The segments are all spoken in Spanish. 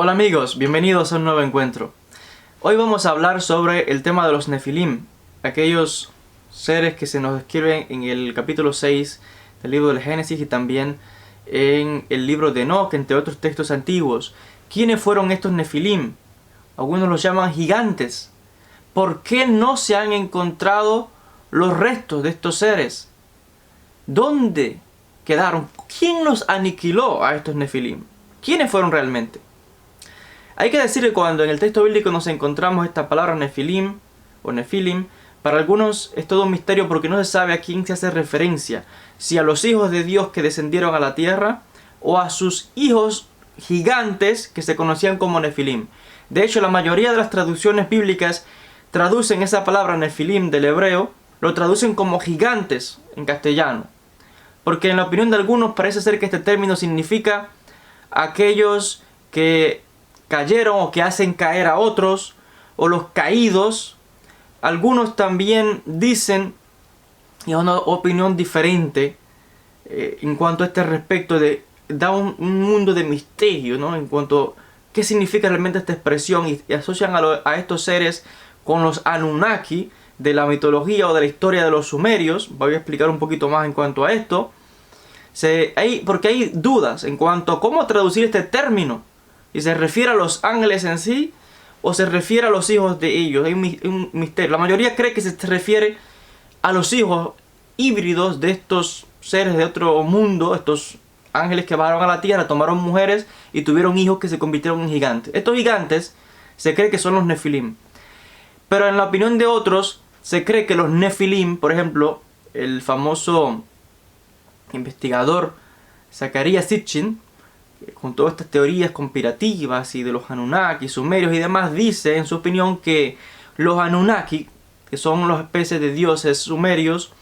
Hola amigos, bienvenidos a un nuevo encuentro. Hoy vamos a hablar sobre el tema de los Nefilim, aquellos seres que se nos describen en el capítulo 6 del libro del Génesis y también en el libro de Enoc, entre otros textos antiguos. ¿Quiénes fueron estos Nefilim? Algunos los llaman gigantes. ¿Por qué no se han encontrado los restos de estos seres? ¿Dónde quedaron? ¿Quién los aniquiló a estos Nefilim? ¿Quiénes fueron realmente? Hay que decir que cuando en el texto bíblico nos encontramos esta palabra Nefilim o Nefilim, para algunos es todo un misterio porque no se sabe a quién se hace referencia, si a los hijos de Dios que descendieron a la tierra o a sus hijos gigantes que se conocían como Nefilim. De hecho, la mayoría de las traducciones bíblicas traducen esa palabra Nefilim del hebreo, lo traducen como gigantes en castellano, porque en la opinión de algunos parece ser que este término significa aquellos que cayeron o que hacen caer a otros, o los caídos. Algunos también dicen, y es una opinión diferente en cuanto a este respecto, da un mundo de misterio, ¿no? En cuanto a qué significa realmente esta expresión, y asocian a estos seres con los Anunnaki de la mitología o de la historia de los sumerios. Voy a explicar un poquito más en cuanto a esto. Porque hay dudas en cuanto a cómo traducir este término. ¿Y se refiere a los ángeles en sí o se refiere a los hijos de ellos? Hay un misterio. La mayoría cree que se refiere a los hijos híbridos de estos seres de otro mundo, estos ángeles que bajaron a la tierra, tomaron mujeres y tuvieron hijos que se convirtieron en gigantes. Estos gigantes se cree que son los Nefilim. Pero en la opinión de otros se cree que los Nefilim, por ejemplo, el famoso investigador Zecharia Sitchin, con todas estas teorías conspirativas y de los Anunnaki, sumerios y demás, dice en su opinión que los Anunnaki, que son las especies de dioses sumerios,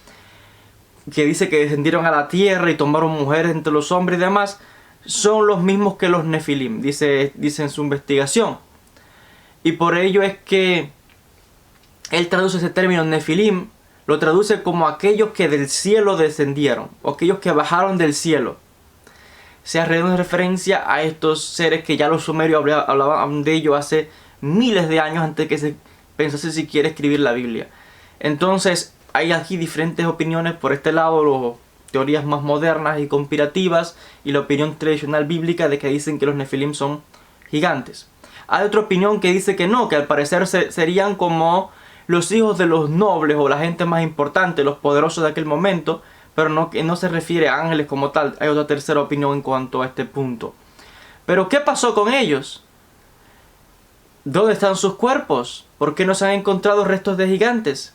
que dice que descendieron a la tierra y tomaron mujeres entre los hombres y demás, son los mismos que los Nefilim, dice en su investigación. Y por ello es que él traduce ese término Nefilim, lo traduce como aquellos que del cielo descendieron, o aquellos que bajaron del cielo. Se hace referencia a estos seres que ya los sumerios hablaban de ellos hace miles de años antes de que se pensase siquiera escribir la Biblia. Entonces hay aquí diferentes opiniones. Por este lado, las teorías más modernas y conspirativas, y la opinión tradicional bíblica de que dicen que los Nefilim son gigantes. Hay otra opinión que dice que no, que al parecer serían como los hijos de los nobles o la gente más importante, los poderosos de aquel momento, pero que no se refiere a ángeles como tal. Hay otra tercera opinión en cuanto a este punto. Pero ¿qué pasó con ellos? ¿Dónde están sus cuerpos? ¿Por qué no se han encontrado restos de gigantes?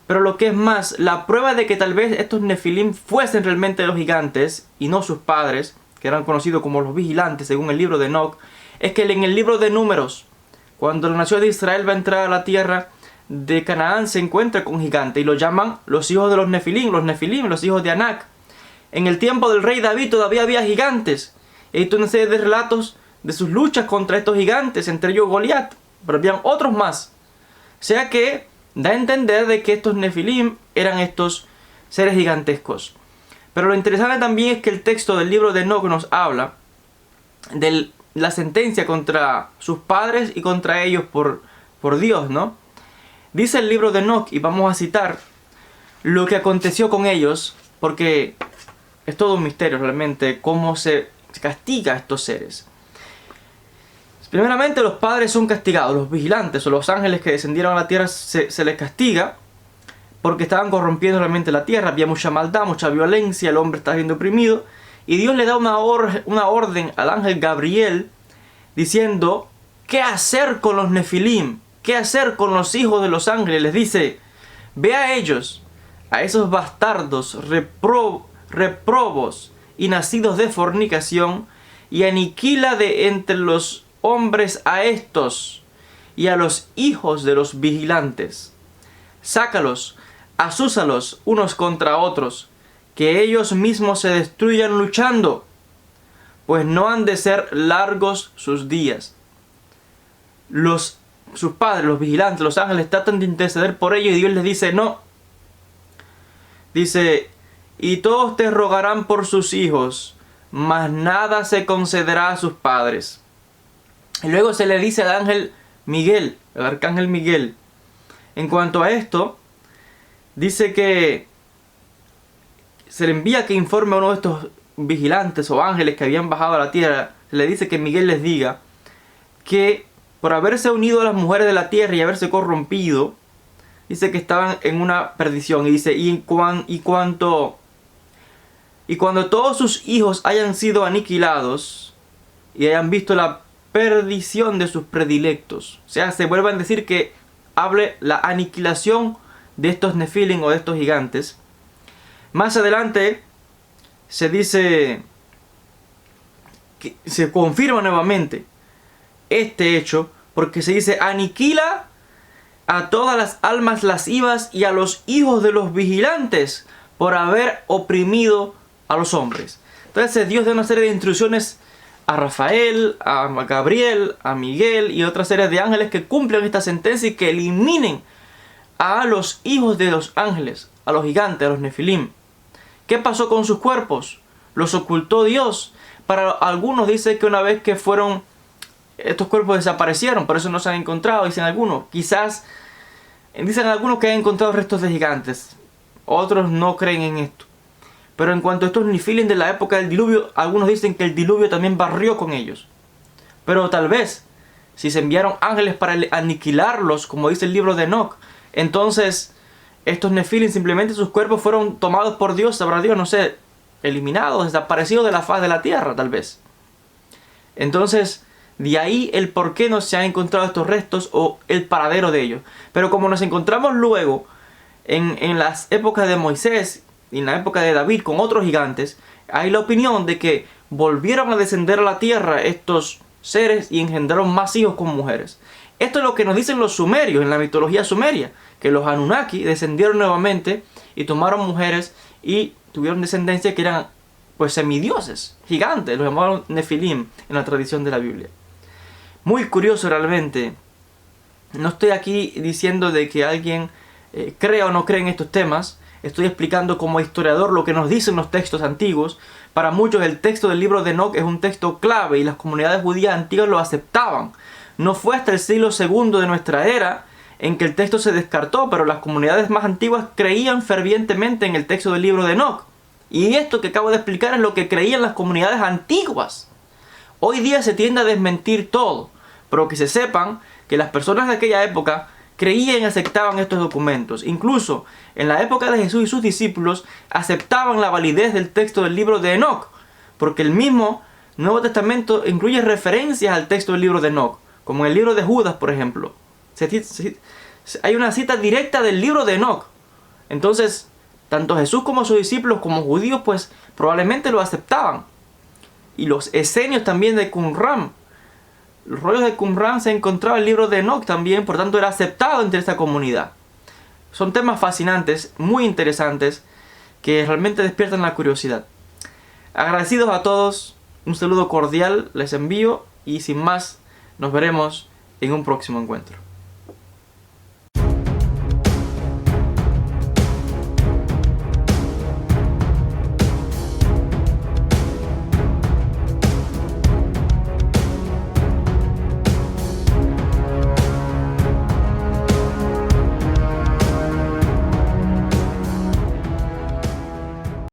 Pero lo que es más, la prueba de que tal vez estos Nefilim fuesen realmente los gigantes y no sus padres, que eran conocidos como los vigilantes según el libro de Enoc, es que en el libro de Números, cuando la nación de Israel va a entrar a la tierra de Canaán, se encuentra con gigantes y lo llaman los hijos de los Nefilim, los hijos de Anak. En el tiempo del rey David todavía había gigantes. Hay una serie de relatos de sus luchas contra estos gigantes, entre ellos Goliat, pero habían otros más. O sea que da a entender de que estos Nefilim eran estos seres gigantescos. Pero lo interesante también es que el texto del libro de Enoc nos habla de la sentencia contra sus padres y contra ellos por Dios, ¿no? Dice el libro de Enoc, y vamos a citar lo que aconteció con ellos, porque es todo un misterio realmente cómo se castiga a estos seres. Primeramente, los padres son castigados, los vigilantes o los ángeles que descendieron a la tierra se les castiga porque estaban corrompiendo realmente la tierra. Había mucha maldad, mucha violencia, el hombre estaba siendo oprimido, y Dios le da una orden al ángel Gabriel diciendo ¿qué hacer con los Nefilim? ¿Qué hacer con los hijos de los ángeles? Les dice, ve a ellos, a esos bastardos reprobos y nacidos de fornicación, y aniquila de entre los hombres a estos y a los hijos de los vigilantes. Sácalos, azúzalos unos contra otros, que ellos mismos se destruyan luchando, pues no han de ser largos sus días. Sus padres, los vigilantes, los ángeles, tratan de interceder por ellos y Dios les dice no. Dice, y todos te rogarán por sus hijos, mas nada se concederá a sus padres. Y luego se le dice al ángel Miguel, el arcángel Miguel. En cuanto a esto, dice que se le envía que informe a uno de estos vigilantes o ángeles que habían bajado a la tierra. Se le dice que Miguel les diga que por haberse unido a las mujeres de la tierra y haberse corrompido, dice que estaban en una perdición. Y dice, y cuando todos sus hijos hayan sido aniquilados y hayan visto la perdición de sus predilectos. O sea, se vuelve a decir que hable la aniquilación de estos nefilim o de estos gigantes. Más adelante se dice que se confirma nuevamente este hecho, porque se dice: aniquila a todas las almas lascivas y a los hijos de los vigilantes por haber oprimido a los hombres. Entonces Dios da una serie de instrucciones a Rafael, a Gabriel, a Miguel y otra serie de ángeles que cumplen esta sentencia y que eliminen a los hijos de los ángeles, a los gigantes, a los nefilim. ¿Qué pasó con sus cuerpos? Los ocultó Dios. Para algunos dice que una vez que fueron, estos cuerpos desaparecieron, por eso no se han encontrado, dicen algunos. Quizás, dicen algunos que han encontrado restos de gigantes. Otros no creen en esto. Pero en cuanto a estos nefilim de la época del diluvio, algunos dicen que el diluvio también barrió con ellos. Pero tal vez, si se enviaron ángeles para aniquilarlos, como dice el libro de Enoch, entonces estos nefilim simplemente sus cuerpos fueron tomados por Dios, sabrá Dios, no sé, eliminados, desaparecidos de la faz de la tierra, tal vez. Entonces, de ahí el por qué no se han encontrado estos restos o el paradero de ellos. Pero como nos encontramos luego en las épocas de Moisés y en la época de David con otros gigantes, hay la opinión de que volvieron a descender a la tierra estos seres y engendraron más hijos con mujeres. Esto es lo que nos dicen los sumerios en la mitología sumeria, que los Anunnaki descendieron nuevamente y tomaron mujeres y tuvieron descendencia que eran pues semidioses, gigantes, los llamaban Nefilim en la tradición de la Biblia. Muy curioso realmente. No estoy aquí diciendo de que alguien crea o no cree en estos temas. Estoy explicando como historiador lo que nos dicen los textos antiguos. Para muchos el texto del libro de Enoch es un texto clave y las comunidades judías antiguas lo aceptaban. No fue hasta el siglo II de nuestra era en que el texto se descartó, pero las comunidades más antiguas creían fervientemente en el texto del libro de Enoch. Y esto que acabo de explicar es lo que creían las comunidades antiguas. Hoy día se tiende a desmentir todo, pero que se sepan que las personas de aquella época creían y aceptaban estos documentos. Incluso en la época de Jesús y sus discípulos aceptaban la validez del texto del libro de Enoch, porque el mismo Nuevo Testamento incluye referencias al texto del libro de Enoch, como en el libro de Judas, por ejemplo. Hay una cita directa del libro de Enoch. Entonces, tanto Jesús como sus discípulos, como judíos, pues probablemente lo aceptaban. Y los esenios también de Qumran. Los rollos de Qumran se encontraba el libro de Enoch también, por tanto era aceptado entre esta comunidad. Son temas fascinantes, muy interesantes, que realmente despiertan la curiosidad. Agradecidos a todos, un saludo cordial les envío y sin más, nos veremos en un próximo encuentro.